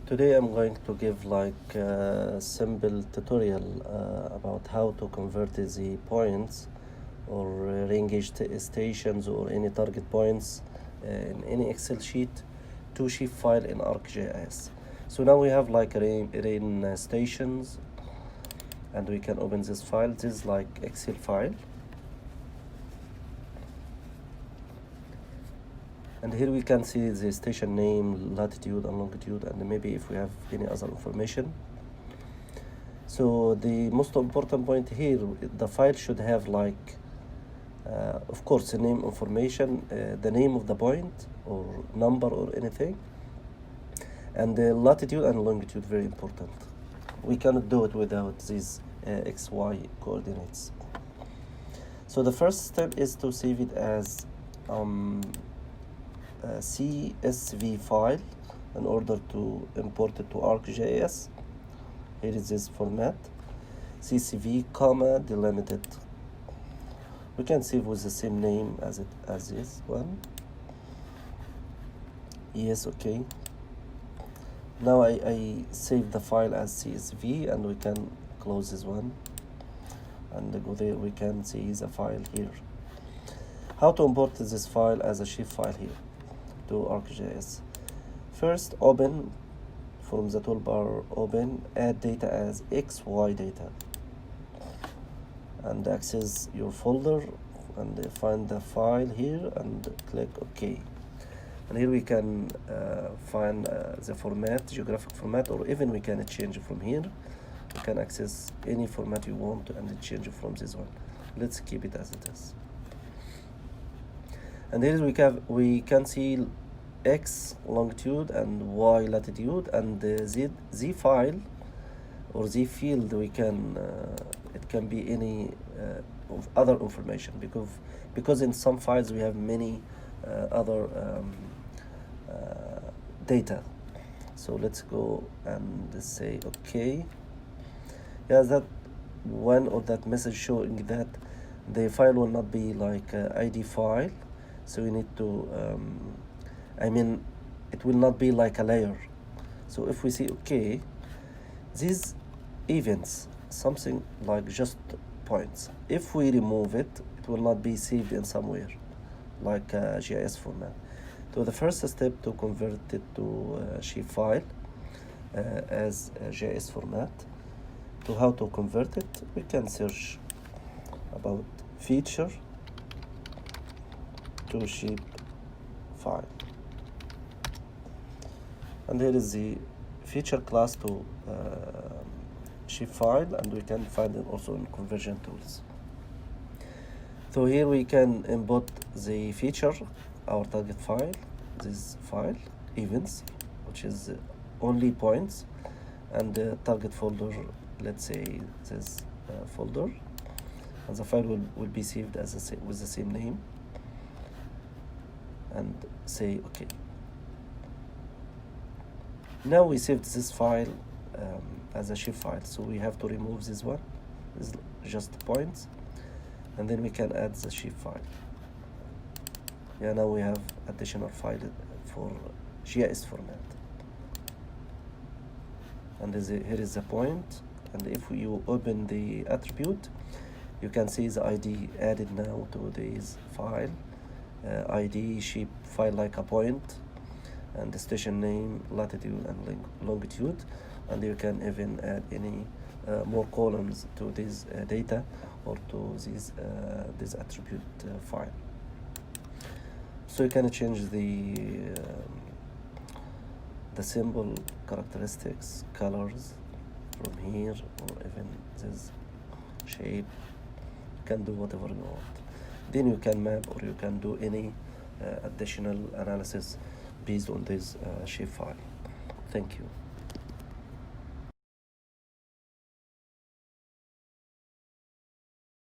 Today I'm going to give like a simple tutorial about how to convert the points or range stations or any target points in any Excel sheet to Shapefile in ArcGIS. So now we have like rain stations, and we can open this file. This is like Excel file. And here we can see the station name, latitude and longitude, and maybe if we have any other information. So the most important point here, the file should have like, of course, the name information, the name of the point or number or anything, and the latitude and longitude, very important. We cannot do it without these XY coordinates. So the first step is to save it as CSV file in order to import it to ArcGIS. Here is this format, CSV, delimited. We can save with the same name as this one. Yes, okay. Now I save the file as CSV, and we can close this one and go there. We can see the file here. How to import this file as a shapefile here to ArcGIS? First, open from the toolbar, open, add data as XY data, and access your folder and find the file here and click OK. And here we can find the format, geographic format, or even we can change from here. You can access any format you want and change from this one. Let's keep it as it is. And here we can see X longitude and Y latitude, and the Z file or Z field, we can it can be any of other information, because in some files we have many other data. So let's go and say OK. Yeah, that one or that message showing that the file will not be like ID file. So we need to, it will not be like a layer. So if we say OK, these events, something like just points, if we remove it, it will not be saved in somewhere, like a GIS format. So the first step to convert it to shapefile as a GIS format. To how to convert it, we can search about feature to shapefile, and here is the feature class to shapefile, and we can find it also in conversion tools. So here we can import the feature, our target file, this file, events, which is only points, and the target folder, let's say this folder, and the file will be saved as with the same name, and say OK. Now we saved this file as a shapefile, so we have to remove this one. This is just points, and then we can add the shapefile. Yeah, now we have additional file for GIS format, and here is the point. And if you open the attribute, you can see the ID added now to this file. ID shape file like a point, and the station name, latitude and longitude, and you can even add any more columns to this data or to this attribute file. So you can change the symbol, characteristics, colors from here, or even this shape. You can do whatever you want. Then you can map, or you can do any additional analysis based on this shapefile. Thank you.